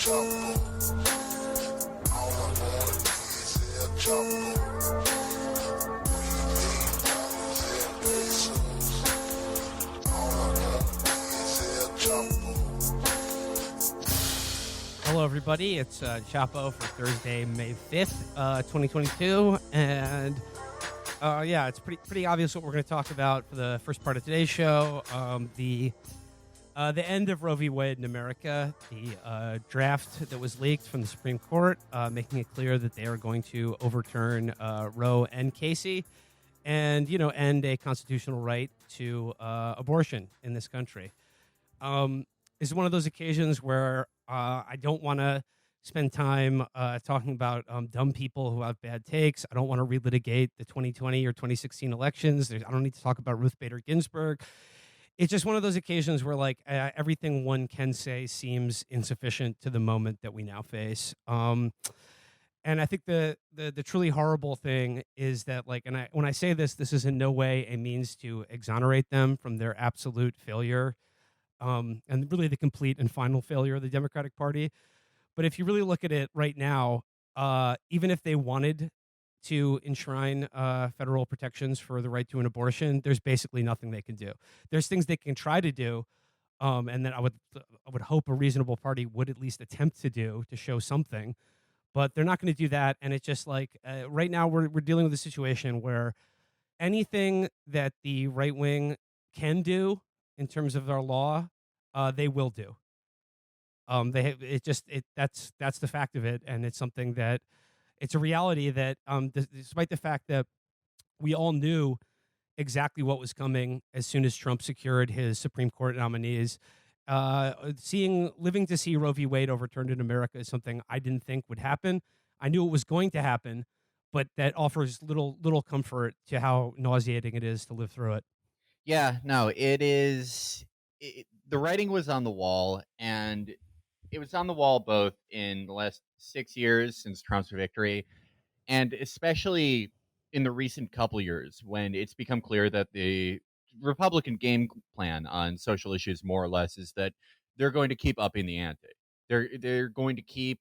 Chapo. All I wanna be is El Chapo. $3 billion in pesos. All I wanna be is El Chapo. Hello, everybody. It's Chapo for Thursday, May 5th, 2022. And yeah, it's pretty obvious what we're going to talk about for the first part of today's show. The end of Roe v. Wade in America, the draft that was leaked from the Supreme Court, making it clear that they are going to overturn Roe and Casey and, end a constitutional right to abortion in this country. This is one of those occasions where I don't want to spend time talking about dumb people who have bad takes. I don't want to relitigate the 2020 or 2016 elections. I don't need to talk about Ruth Bader Ginsburg. It's just one of those occasions where, like, everything one can say seems insufficient to the moment that we now face. And I think the truly horrible thing is that, like, and when I say this, this is in no way a means to exonerate them from their absolute failure, and really the complete and final failure of the Democratic Party. But if you really look at it right now, even if they wanted to enshrine federal protections for the right to an abortion, there's basically nothing they can do. There's things they can try to do, and then I would hope a reasonable party would at least attempt to do to show something. But they're not going to do that, and it's just like right now we're dealing with a situation where anything that the right wing can do in terms of our law, they will do. That's the fact of it, and it's something that it's a reality that despite the fact that we all knew exactly what was coming as soon as Trump secured his Supreme Court nominees. Living to see Roe v. Wade overturned in America is something I didn't think would happen. I knew it was going to happen, but that offers little comfort to how nauseating it is to live through it. Yeah, no, it is. The writing was on the wall, and it was on the wall both in the last 6 years since Trump's victory, and especially in the recent couple years when it's become clear that the Republican game plan on social issues, more or less, is that they're going to keep upping the ante. They're going to keep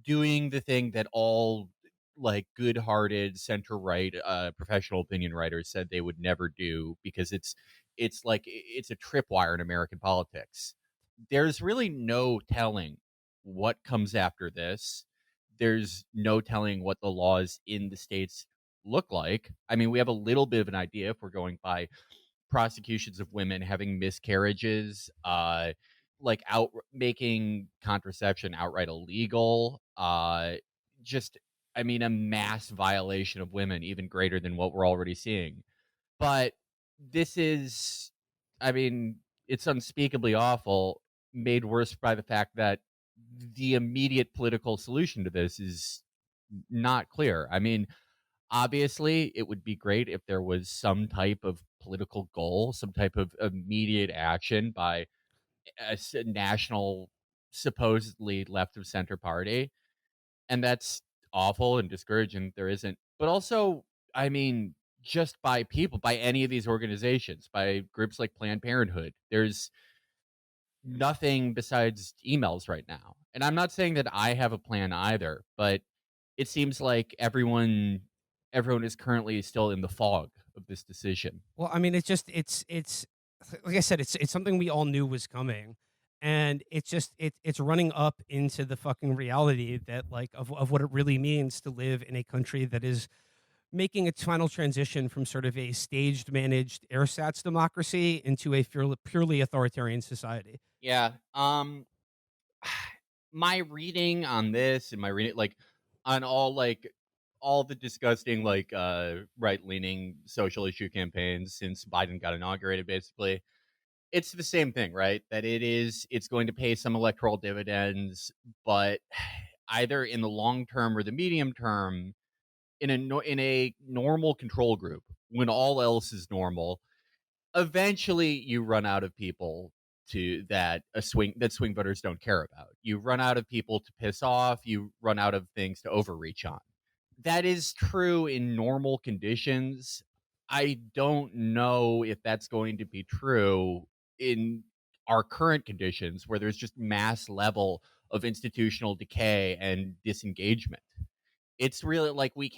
doing the thing that all good-hearted center-right professional opinion writers said they would never do, because it's a tripwire in American politics. There's really no telling what comes after this. There's no telling what the laws in the states look like. I mean, we have a little bit of an idea if we're going by prosecutions of women having miscarriages, out making contraception outright illegal, a mass violation of women, even greater than what we're already seeing. But this is, it's unspeakably awful, made worse by the fact that the immediate political solution to this is not clear. I mean, obviously, it would be great if there was some type of political goal, some type of immediate action by a national, supposedly left of center party. And that's awful and discouraging. There isn't. But also, just by people, by any of these organizations, by groups like Planned Parenthood, there's nothing besides emails right now. And I'm not saying that I have a plan either, but it seems like everyone is currently still in the fog of this decision. Well, I mean, it's like I said, it's something we all knew was coming, and it's running up into the fucking reality that, like, of what it really means to live in a country that is making its final transition from sort of a staged, managed ersatz democracy into a purely authoritarian society. Yeah. My reading on this, and my reading on all the disgusting right leaning social issue campaigns since Biden got inaugurated, basically, it's the same thing, right? That it's going to pay some electoral dividends, but either in the long term or the medium term, in a normal control group, when all else is normal, eventually you run out of people that swing voters don't care about. You run out of people to piss off. You run out of things to overreach on. That is true in normal conditions. I don't know if that's going to be true in our current conditions where there's just mass level of institutional decay and disengagement. It's really like we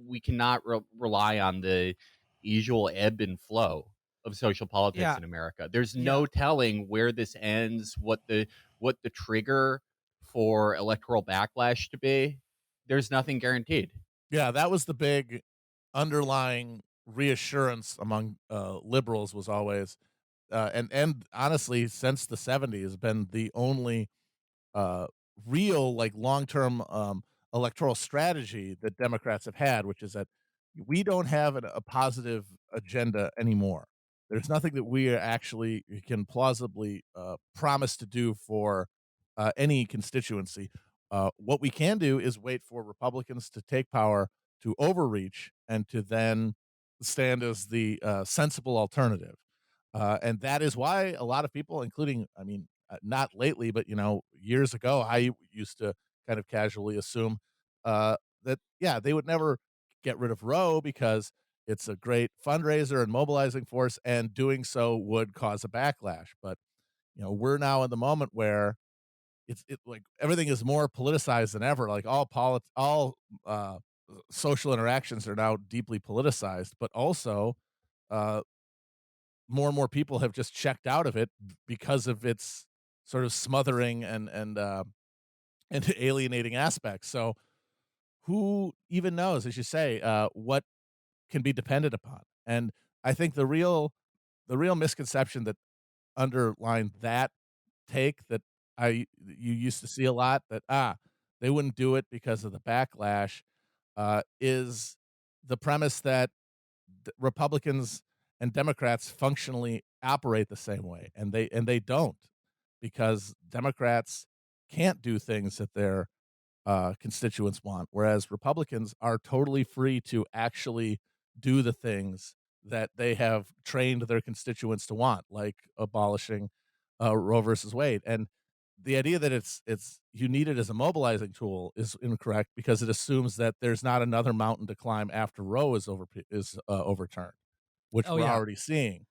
we cannot rely on the usual ebb and flow of social politics Yeah, in America. There's yeah, no telling where this ends, what the trigger for electoral backlash to be. There's nothing guaranteed. Yeah, that was the big underlying reassurance among liberals was always, and honestly, since the '70s, been the only uh, real like long term electoral strategy that Democrats have had, which is that we don't have a positive agenda anymore. There's nothing that we actually can plausibly promise to do for any constituency. What we can do is wait for Republicans to take power, to overreach, and to then stand as the sensible alternative. And that is why a lot of people, including, I mean, not lately, but years ago, I used to kind of casually assume that yeah, they would never get rid of Roe because it's a great fundraiser and mobilizing force, and doing so would cause a backlash. But we're now in the moment where it like everything is more politicized than ever. Like all social interactions are now deeply politicized, but also uh, more and more people have just checked out of it because of its sort of smothering and alienating aspects. So who even knows, as you say, what can be depended upon? And I think the real misconception that underlined that take that you used to see a lot, that they wouldn't do it because of the backlash, is the premise that Republicans and Democrats functionally operate the same way, and they don't, because Democrats can't do things that their constituents want, whereas Republicans are totally free to actually do the things that they have trained their constituents to want, like abolishing Roe versus Wade. And the idea that it's you need it as a mobilizing tool is incorrect, because it assumes that there's not another mountain to climb after Roe is overturned, which oh we're yeah, already seeing.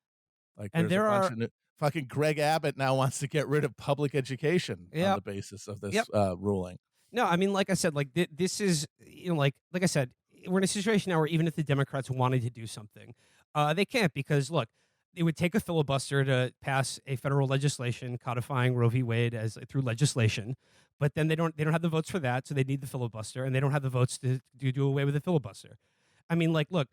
Like and there's a there bunch are of fucking Greg Abbott now wants to get rid of public education on yep, the basis of this yep. ruling. No, I mean, like I said, like this is like I said, we're in a situation now where even if the Democrats wanted to do something, they can't, because look, it would take a filibuster to pass a federal legislation codifying Roe v. Wade as through legislation, but then they don't have the votes for that, so they need the filibuster, and they don't have the votes to do away with the filibuster. I mean, like, look,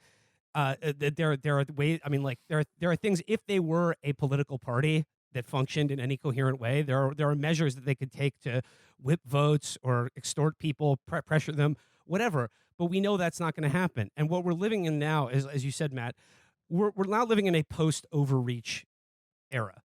there are ways. I mean, like there are things. If they were a political party that functioned in any coherent way, there are measures that they could take to whip votes or extort people, pressure them, whatever. But we know that's not going to happen. And what we're living in now is, as you said, Matt, we're now living in a post overreach era.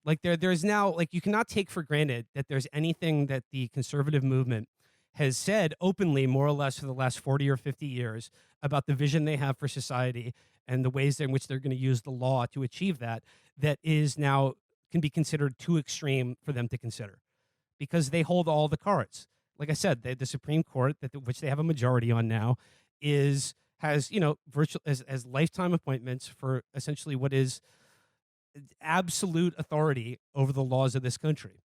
Like there's now, like, you cannot take for granted that there's anything that the conservative movement has said openly, more or less, for the last 40 or 50 years about the vision they have for society and the ways in which they're going to use the law to achieve that, that is now can be considered too extreme for them to consider, because they hold all the cards. Like I said, the Supreme Court, which they have a majority on now, has virtual as lifetime appointments for essentially what is absolute authority over the laws of this country.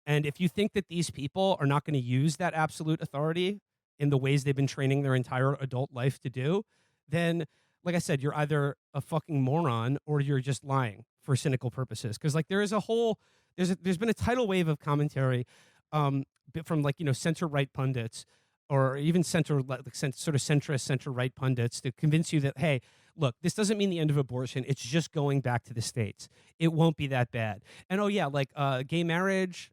And if you think that these people are not going to use that absolute authority in the ways they've been training their entire adult life to do, then, like I said, you're either a fucking moron or you're just lying for cynical purposes. Because, like, there's been a tidal wave of commentary from, like, center right pundits, or even sort of centrist center right pundits, to convince you that, hey, look, this doesn't mean the end of abortion. It's just going back to the states. It won't be that bad. And oh yeah, like gay marriage,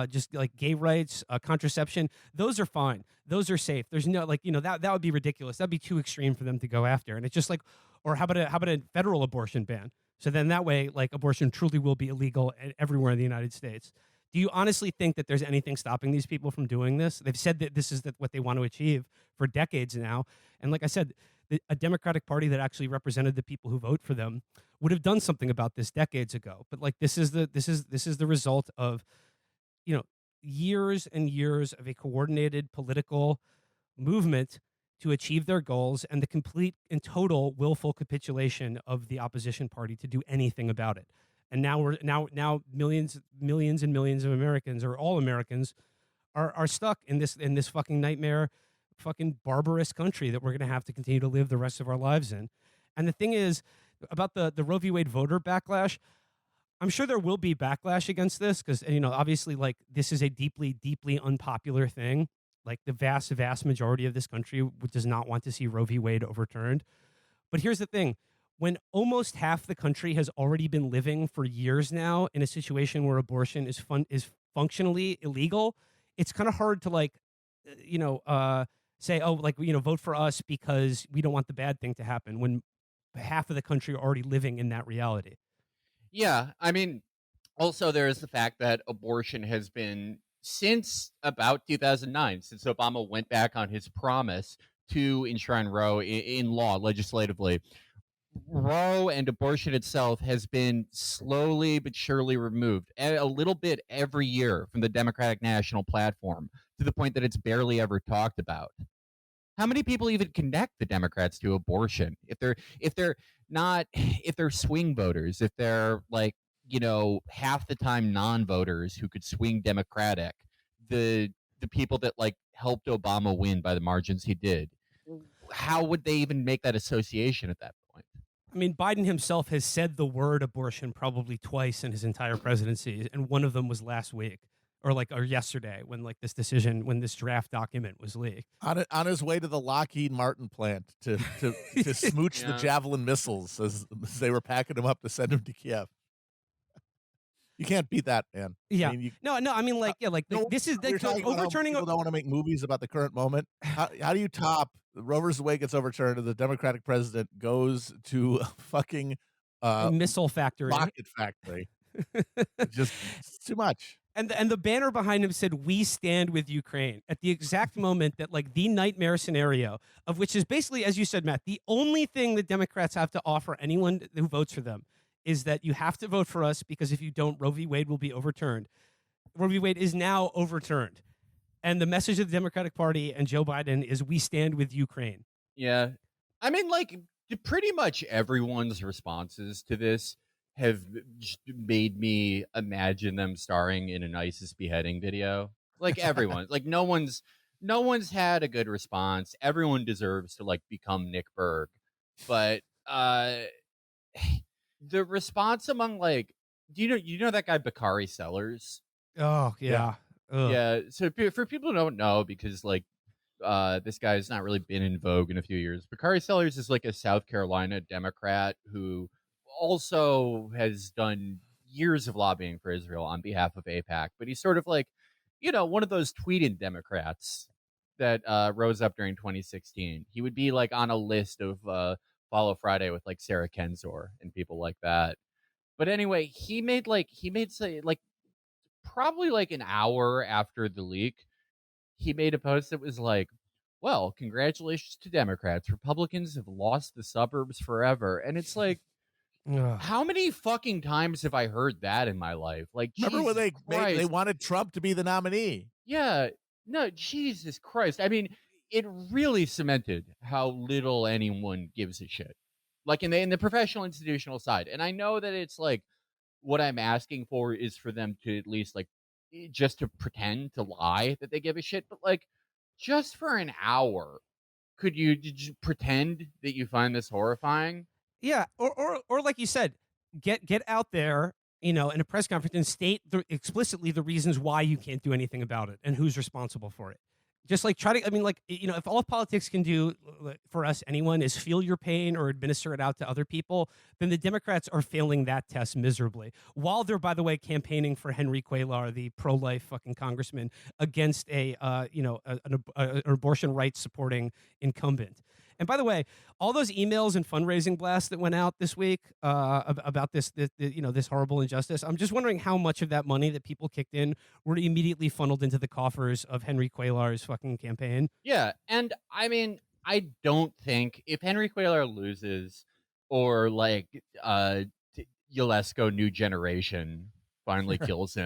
just like gay rights, contraception, those are fine. Those are safe. There's no, like, that would be ridiculous. That'd be too extreme for them to go after. And it's just like, or how about a federal abortion ban? So then that way, like, abortion truly will be illegal everywhere in the United States. Do you honestly think that there's anything stopping these people from doing this? They've said that this is what they want to achieve for decades now. And like I said, a Democratic Party that actually represented the people who vote for them would have done something about this decades ago. But, like, this is the result of years and years of a coordinated political movement to achieve their goals, and the complete and total willful capitulation of the opposition party to do anything about it. And now now millions and millions of Americans, or all Americans, are stuck in this fucking nightmare, fucking barbarous country that we're going to have to continue to live the rest of our lives in. And the thing is about the Roe v. Wade voter backlash. I'm sure there will be backlash against this because, obviously, like, this is a deeply, deeply unpopular thing. Like, the vast, vast majority of this country does not want to see Roe v. Wade overturned. But here's the thing. When almost half the country has already been living for years now in a situation where abortion is functionally illegal, it's kind of hard to, like, say, oh, like, vote for us because we don't want the bad thing to happen when half of the country are already living in that reality. Yeah, I mean, also there is the fact that abortion has been since about 2009, since Obama went back on his promise to enshrine Roe in law legislatively. Roe and abortion itself has been slowly but surely removed a little bit every year from the Democratic national platform to the point that it's barely ever talked about. How many people even connect the Democrats to abortion? If they're not if they're swing voters, if they're like, half the time non-voters who could swing Democratic, the people that like helped Obama win by the margins he did, how would they even make that association at that point? I mean, Biden himself has said the word abortion probably twice in his entire presidency, and one of them was last week or yesterday when when this draft document was leaked. On his way to the Lockheed Martin plant to smooch the Yeah. Javelin missiles as they were packing them up to send them to Kiev. You can't beat that, man. Yeah. I mean, No. I mean, this is you're talking about how overturning. people don't want to make movies about the current moment. How do you top Roe versus Wade gets overturned and the Democratic president goes to a fucking A missile factory. rocket factory? Just it's too much. And the banner behind him said, "We stand with Ukraine," at the exact moment that, like, the nightmare scenario of which is basically, as you said, Matt, the only thing the Democrats have to offer anyone who votes for them is that you have to vote for us because if you don't, Roe v. Wade will be overturned. Roe v. Wade is now overturned. And the message of the Democratic Party and Joe Biden is, we stand with Ukraine. Yeah. I mean, like, pretty much everyone's responses to this have just made me imagine them starring in an ISIS beheading video. Like, everyone. Like, no one's had a good response. Everyone deserves to, like, become Nick Berg. But the response among, like, do you know that guy Bakari Sellers? Oh, yeah. Ugh. Yeah. So for people who don't know, because like this guy's not really been in vogue in a few years. Bakari Sellers is like a South Carolina Democrat who also has done years of lobbying for Israel on behalf of AIPAC, but he's sort of like, one of those tweeted Democrats that rose up during 2016. He would be like on a list of Follow Friday with like Sarah Kensor and people like that. But anyway, he made say like probably like an hour after the leak, he made a post that was like, well, congratulations to Democrats. Republicans have lost the suburbs forever. And it's like, Ugh. how many fucking times have I heard that in my life? Like, Remember when Jesus they Christ. wanted Trump to be the nominee? Yeah. No, Jesus Christ. I mean, it really cemented how little anyone gives a shit. Like in the professional institutional side. And I know that it's like, what I'm asking for is for them to at least like just to pretend to lie that they give a shit, but like just for an hour, could you pretend that you find this horrifying? Yeah, or like you said, get out there, in a press conference and state explicitly the reasons why you can't do anything about it and who's responsible for it. Just like try to, I mean, like, if all politics can do for us, anyone, is feel your pain or administer it out to other people, then the Democrats are failing that test miserably. While they're, by the way, campaigning for Henry Cuellar, the pro-life fucking congressman, against an abortion rights supporting incumbent. And by the way, all those emails and fundraising blasts that went out this week about this horrible injustice, I'm just wondering how much of that money that people kicked in were immediately funneled into the coffers of Henry Cuellar's fucking campaign. Yeah, and I mean, I don't think if Henry Cuellar loses, or like Yalesko New Generation finally kills him,